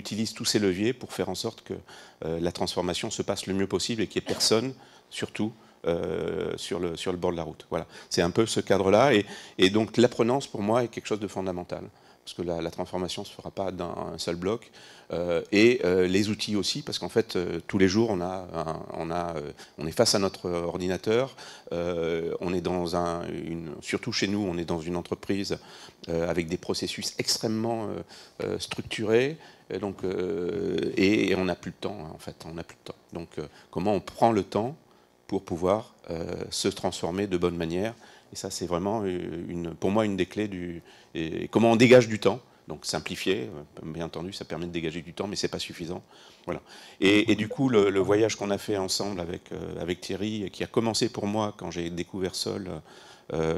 utilise tous ces leviers pour faire en sorte que la transformation se passe le mieux possible et qu'il n'y ait personne, surtout, sur le bord de la route. Voilà. C'est un peu ce cadre-là. Et donc l'apprenance, pour moi, est quelque chose de fondamental. Parce que la transformation ne se fera pas d'un seul bloc. Les outils aussi, parce qu'en fait, tous les jours, on est face à notre ordinateur. On est surtout chez nous, on est dans une entreprise avec des processus extrêmement structurés. Et on n'a plus de temps, hein, en fait. On n'a plus de temps. Donc, comment on prend le temps pour pouvoir se transformer de bonne manière. Et ça, c'est vraiment, pour moi, une des clés et comment on dégage du temps. Donc simplifier, bien entendu, ça permet de dégager du temps, mais c'est pas suffisant. Voilà. Et du coup, le voyage qu'on a fait ensemble avec Thierry, qui a commencé pour moi quand j'ai découvert Sol,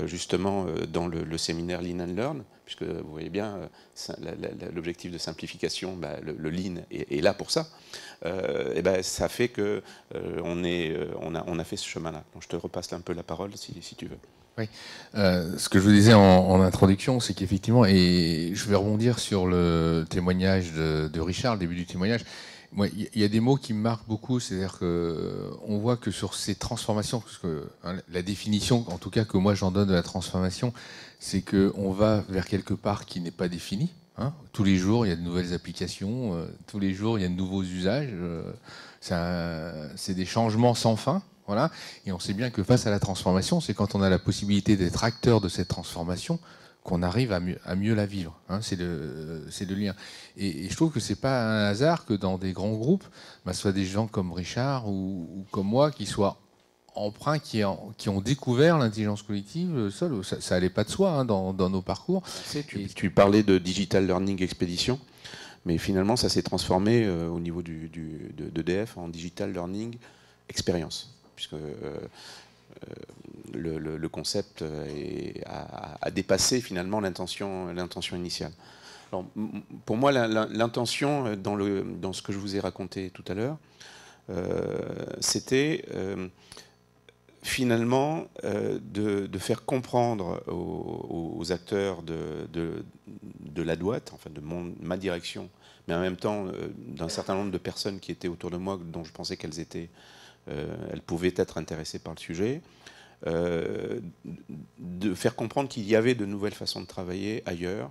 justement dans le séminaire Lean and Learn, puisque vous voyez bien, l'objectif de simplification, le Lean est là pour ça. Et ça fait que on a fait ce chemin-là. Donc je te repasse un peu la parole si tu veux. Oui. Ce que je vous disais en introduction, c'est qu'effectivement, et je vais rebondir sur le témoignage de Richard, le début du témoignage. Moi, il y a des mots qui me marquent beaucoup, c'est-à-dire qu'on voit que sur ces transformations, parce que la définition, en tout cas que moi j'en donne de la transformation, c'est qu'on va vers quelque part qui n'est pas défini. Hein. Tous les jours, il y a de nouvelles applications, tous les jours, il y a de nouveaux usages. C'est des changements sans fin. Voilà. Et on sait bien que face à la transformation, c'est quand on a la possibilité d'être acteur de cette transformation qu'on arrive à mieux la vivre. Hein, c'est le lien. Et je trouve que c'est pas un hasard que dans des grands groupes, ce soit des gens comme Richard ou comme moi qui soient emprunts, qui ont découvert l'intelligence collective seul. Ça allait pas de soi hein, dans nos parcours. Tu parlais de Digital Learning Expedition, mais finalement ça s'est transformé au niveau d'EDF en Digital Learning Experience, puisque le concept a dépassé finalement l'intention initiale. Alors, pour moi, l'intention dans ce que je vous ai raconté tout à l'heure, c'était finalement de faire comprendre aux acteurs de la droite, enfin de ma direction, mais en même temps d'un certain nombre de personnes qui étaient autour de moi, dont je pensais elles pouvaient être intéressées par le sujet, de faire comprendre qu'il y avait de nouvelles façons de travailler ailleurs,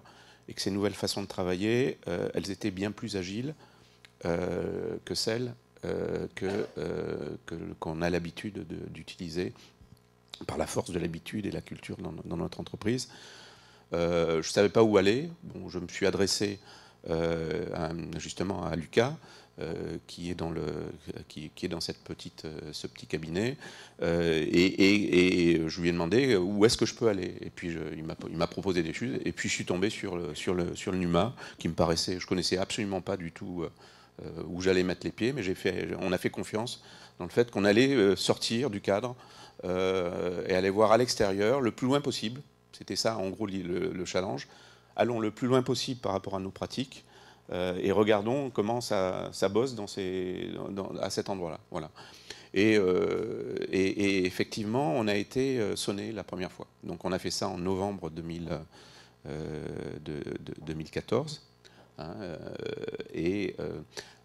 et que ces nouvelles façons de travailler, elles étaient bien plus agiles que celles qu'on a l'habitude d'utiliser par la force de l'habitude et la culture dans notre entreprise. Je ne savais pas où aller. Bon, je me suis adressé justement à Lucas, qui est dans ce petit cabinet, et je lui ai demandé où est-ce que je peux aller. Et puis il m'a proposé des choses, et puis je suis tombé sur le NUMA, qui me paraissait, je connaissais absolument pas du tout où j'allais mettre les pieds, mais on a fait confiance dans le fait qu'on allait sortir du cadre et aller voir à l'extérieur le plus loin possible. C'était ça en gros le challenge. Allons le plus loin possible par rapport à nos pratiques et regardons comment ça bosse à cet endroit-là. Voilà. Et effectivement, on a été sonné la première fois. Donc on a fait ça en novembre 2014. Hein,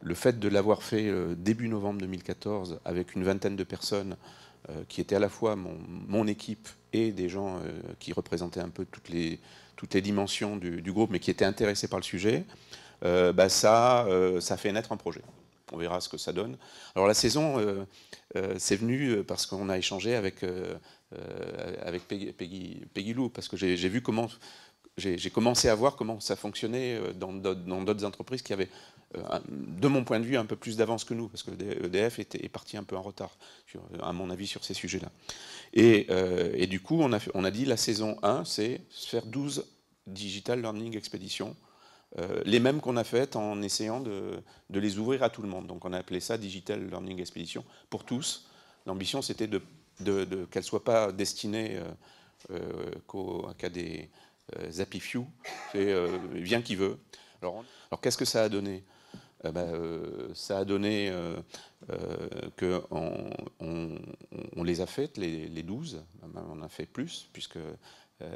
le fait de l'avoir fait début novembre 2014 avec une vingtaine de personnes qui étaient à la fois mon équipe et des gens qui représentaient un peu toutes les dimensions du groupe, mais qui étaient intéressés par le sujet, ça fait naître un projet. On verra ce que ça donne. Alors la saison, c'est venu parce qu'on a échangé avec Peggy Lou, parce que j'ai vu comment... J'ai commencé à voir comment ça fonctionnait dans d'autres entreprises qui avaient, de mon point de vue, un peu plus d'avance que nous, parce que EDF est parti un peu en retard, à mon avis, sur ces sujets-là. Et du coup, on a dit la saison 1, c'est faire 12 Digital Learning Expeditions, les mêmes qu'on a faites en essayant de les ouvrir à tout le monde. Donc on a appelé ça Digital Learning Expedition pour tous. L'ambition, c'était qu'elles ne soient pas destinées qu'à des... Zappy Few, vient qui veut. Alors qu'est-ce que ça a donné ça a donné qu'on les a faites, les 12, on a fait plus, puisque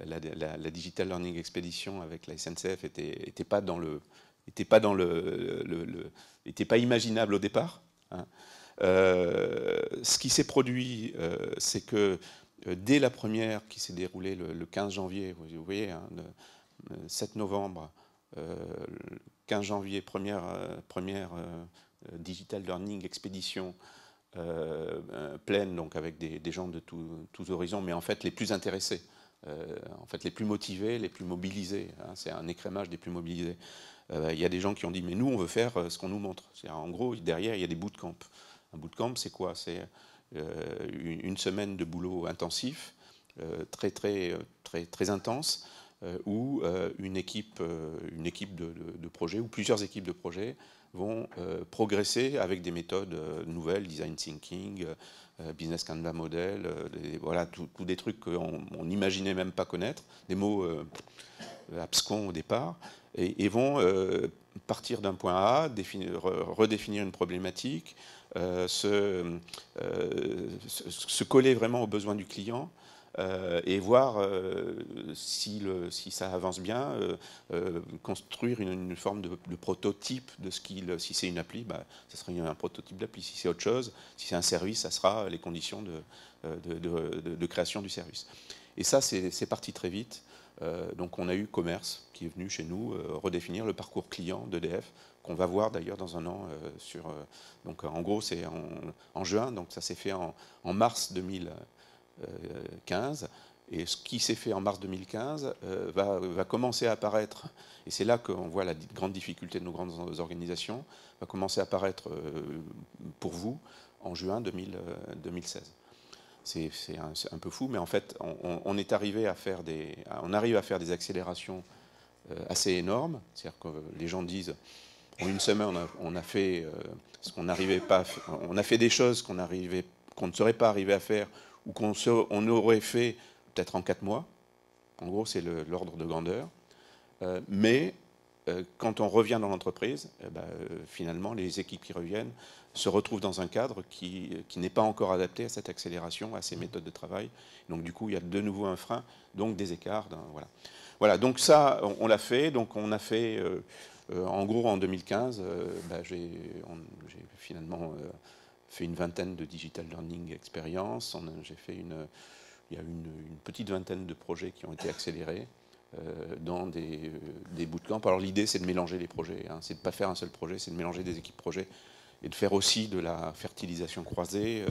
la Digital Learning Expedition avec la SNCF était pas dans le n'était pas, était pas imaginable au départ. Hein. Ce qui s'est produit, c'est que dès la première qui s'est déroulée le 15 janvier, vous voyez, hein, le 7 novembre, 15 janvier, première Digital Learning Expédition pleine, donc avec des gens de tous horizons, mais en fait les plus intéressés, en fait les plus motivés, les plus mobilisés. Hein, c'est un écrémage des plus mobilisés. Il y a des gens qui ont dit mais nous on veut faire ce qu'on nous montre. En gros derrière il y a des bootcamps. Un bootcamp c'est quoi? C'est une semaine de boulot intensif, très intense, où une équipe de projet ou plusieurs équipes de projet vont progresser avec des méthodes nouvelles, design thinking, business canvas model, voilà, tous des trucs qu'on n'imaginait même pas connaître, des mots abscons au départ, et vont partir d'un point A, redéfinir une problématique, se coller vraiment aux besoins du client, et voir si ça avance bien, construire une forme de prototype de ce qu'il... Si c'est une appli, bah, ça sera un prototype d'appli. Si c'est autre chose, si c'est un service, ça sera les conditions de création du service. Et ça, c'est parti très vite. Donc on a eu Commerce qui est venu chez nous redéfinir le parcours client d'EDF, qu'on va voir d'ailleurs dans un an. Donc en gros, c'est en juin, donc ça s'est fait en mars 2015, et ce qui s'est fait en mars 2015 va commencer à apparaître, et c'est là qu'on voit la grande difficulté de nos grandes organisations, va commencer à apparaître pour vous en juin 2016. C'est un peu fou, mais en fait, on arrive à faire des accélérations assez énormes. C'est-à-dire que les gens disent, en une semaine, on a fait ce qu'on n'arrivait pas, on a fait des choses qu'on ne serait pas arrivé à faire, ou qu'on aurait fait peut-être en 4 mois. En gros, c'est l'ordre de grandeur. Mais quand on revient dans l'entreprise, finalement, les équipes qui reviennent se retrouvent dans un cadre qui n'est pas encore adapté à cette accélération, à ces méthodes de travail. Donc du coup, il y a de nouveau un frein, donc des écarts. Voilà, donc ça, on l'a fait. Donc on a fait, en gros, en 2015, j'ai finalement fait une vingtaine de digital learning expériences. Il y a une petite vingtaine de projets qui ont été accélérés dans des bootcamps. Alors l'idée, c'est de mélanger les projets. Hein. C'est de ne pas faire un seul projet, c'est de mélanger des équipes projets et de faire aussi de la fertilisation croisée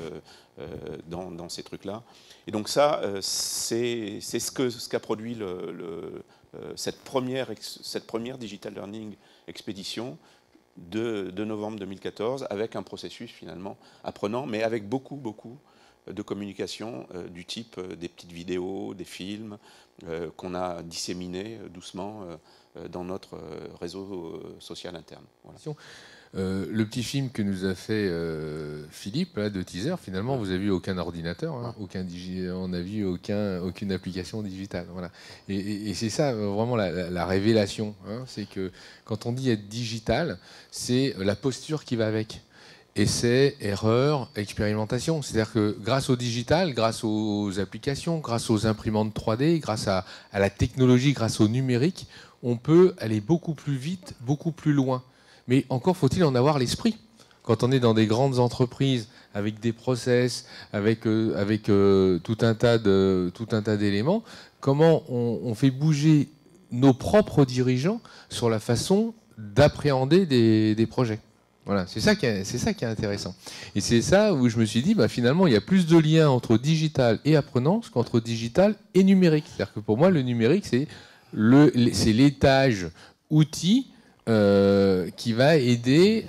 dans ces trucs-là. Et donc ça, c'est ce qu'a produit cette première Digital Learning Expédition de novembre 2014, avec un processus finalement apprenant, mais avec beaucoup de communication du type des petites vidéos, des films qu'on a disséminés doucement dans notre réseau social interne. Voilà. Le petit film que nous a fait Philippe, là, de teaser, finalement, vous n'avez vu aucun ordinateur, hein, on n'a vu aucune application digitale. Voilà. Et c'est ça, vraiment, la révélation. Hein, c'est que quand on dit être digital, c'est la posture qui va avec. Essai, erreur, expérimentation. C'est-à-dire que grâce au digital, grâce aux applications, grâce aux imprimantes 3D, grâce à la technologie, grâce au numérique, on peut aller beaucoup plus vite, beaucoup plus loin. Mais encore faut-il en avoir l'esprit. Quand on est dans des grandes entreprises, avec des process, avec tout un tas d'éléments, comment on fait bouger nos propres dirigeants sur la façon d'appréhender des projets. Voilà, c'est ça qui est intéressant. Et c'est ça où je me suis dit, finalement, il y a plus de liens entre digital et apprenance qu'entre digital et numérique. C'est-à-dire que pour moi, le numérique, c'est l'étage outil qui va aider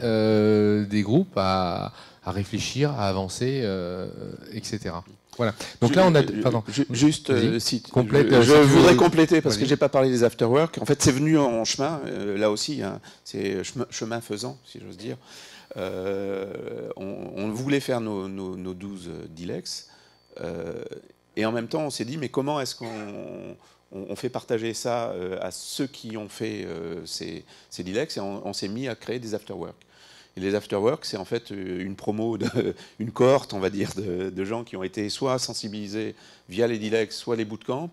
des groupes à réfléchir, à avancer, etc. Voilà. Donc là, on a... Pardon. Juste, je voudrais compléter, parce que je n'ai pas parlé des afterwork. En fait, c'est venu en chemin, là aussi, hein, c'est chemin faisant, si j'ose dire. On voulait faire nos 12 Dilex, et en même temps, on s'est dit, mais comment est-ce qu'on fait partager ça à ceux qui ont fait ces Dilex, et on s'est mis à créer des afterwork. Et les afterwork, c'est en fait une promo, une cohorte, on va dire, de gens qui ont été soit sensibilisés via les Dilex, soit les bootcamps.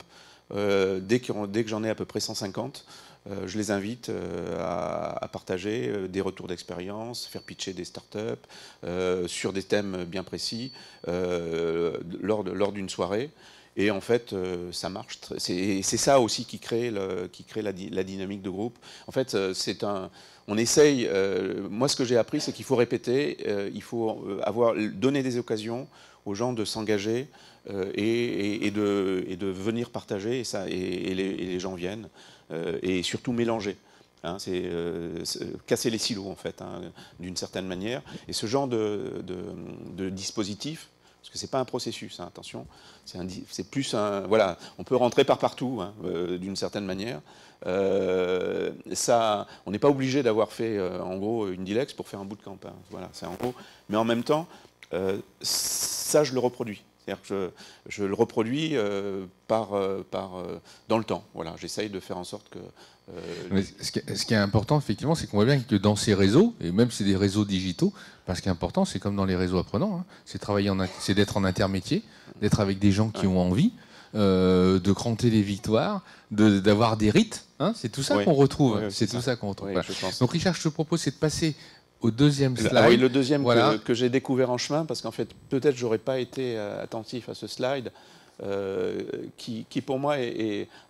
Dès que j'en ai à peu près 150, je les invite à partager des retours d'expérience, faire pitcher des startups sur des thèmes bien précis lors d'une soirée. Et en fait, ça marche. C'est ça aussi qui crée la dynamique de groupe. En fait, on essaye. Moi, ce que j'ai appris, c'est qu'il faut répéter, il faut donner des occasions aux gens de s'engager et de venir partager. Et les gens viennent. Et surtout mélanger. Hein, c'est casser les silos, en fait, hein, d'une certaine manière. Et ce genre de dispositif, parce que c'est pas un processus, hein, attention, c'est plus un... Voilà, on peut rentrer par partout, hein, d'une certaine manière. On n'est pas obligé d'avoir fait, en gros, une Dilex pour faire un bootcamp. Hein, voilà, c'est en gros. Mais en même temps, ça, je le reproduis. C'est-à-dire que je le reproduis dans le temps. Voilà, j'essaye de faire en sorte que... Mais ce qui est important, effectivement, c'est qu'on voit bien que dans ces réseaux, et même c'est des réseaux digitaux, ce qui est important, c'est comme dans les réseaux apprenants, hein, c'est d'être en intermétier, d'être avec des gens qui ont envie, de cranter les victoires, d'avoir des rites. Hein, c'est tout ça qu'on retrouve. C'est tout ça qu'on retrouve. Oui, je pense. Donc Richard, je te propose, c'est de passer au deuxième slide. Ah oui, le deuxième que j'ai découvert en chemin, parce qu'en fait, peut-être j'aurais pas été attentif à ce slide, qui pour moi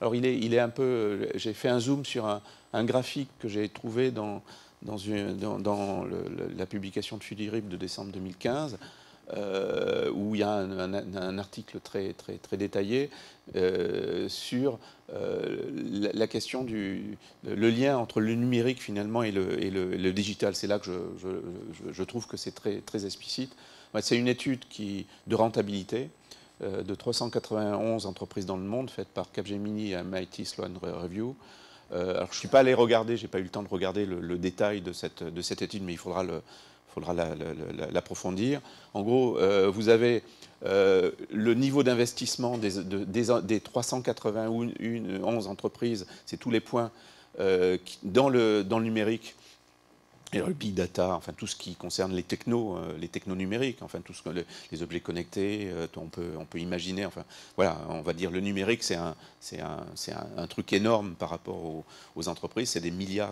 alors il est un peu... J'ai fait un zoom sur un graphique que j'ai trouvé dans la publication de Fudirib de décembre 2015, où il y a un article très détaillé sur la question le lien entre le numérique finalement et le digital. C'est là que je trouve que c'est très explicite. C'est une étude de rentabilité de 391 entreprises dans le monde, faite par Capgemini et MIT Sloan Review. Alors je ne suis pas allé regarder, je n'ai pas eu le temps de regarder le détail de cette étude, mais il faudra l'approfondir. En gros, vous avez le niveau d'investissement des 391 entreprises, c'est tous les points dans le numérique. Et le big data, enfin tout ce qui concerne les technos numériques, enfin tout les objets connectés, on peut imaginer, enfin voilà, on va dire le numérique, c'est un truc énorme par rapport aux entreprises, c'est des milliards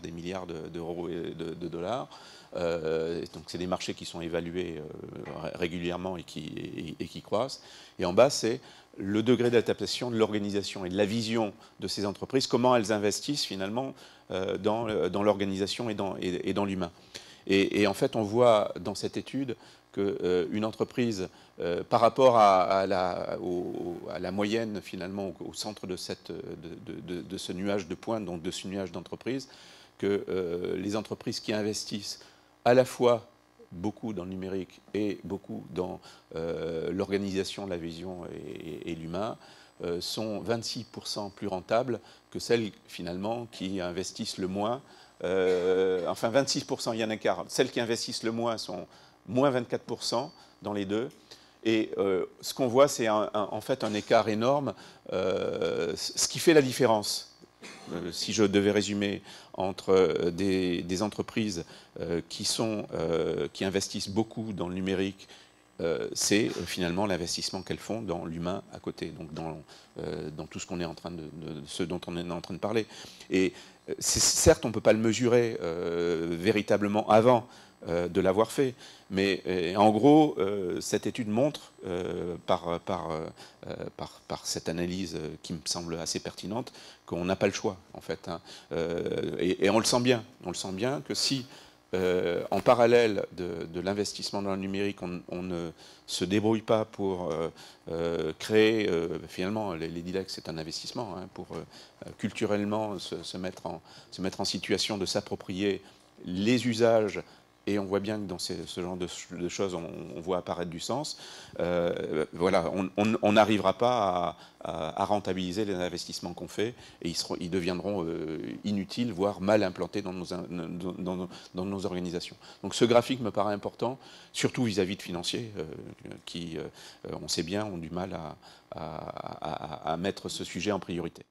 d'euros et de dollars. Donc c'est des marchés qui sont évalués régulièrement et qui croissent. Et en bas, c'est le degré d'adaptation de l'organisation et de la vision de ces entreprises, comment elles investissent finalement dans l'organisation et dans l'humain. Et en fait, on voit dans cette étude qu'une entreprise, par rapport à la moyenne finalement, au centre de ce nuage de pointes, donc de ce nuage d'entreprises, que les entreprises qui investissent à la fois beaucoup dans le numérique et beaucoup dans l'organisation, la vision et l'humain, sont 26% plus rentables que celles finalement qui investissent le moins. Enfin 26%, il y a un écart. Celles qui investissent le moins sont moins 24% dans les deux. Et ce qu'on voit, c'est en fait un écart énorme. Ce qui fait la différence, si je devais résumer, entre des entreprises qui investissent beaucoup dans le numérique, c'est finalement l'investissement qu'elles font dans l'humain à côté, donc dans tout ce ce dont on est en train de parler. Et certes, on ne peut pas le mesurer véritablement avant de l'avoir fait, mais en gros, cette étude montre, par cette analyse qui me semble assez pertinente, qu'on n'a pas le choix, en fait. Hein. Et on le sent bien. On le sent bien que si, en parallèle de l'investissement dans le numérique, on ne se débrouille pas pour créer, finalement, les Dilex, c'est un investissement, hein, pour culturellement se mettre en situation de s'approprier les usages. Et on voit bien que dans ce genre de choses, on voit apparaître du sens. Voilà, on n'arrivera pas à rentabiliser les investissements qu'on fait, et ils deviendront inutiles, voire mal implantés dans nos organisations. Donc ce graphique me paraît important, surtout vis-à-vis de financiers, qui, on sait bien, ont du mal à mettre ce sujet en priorité.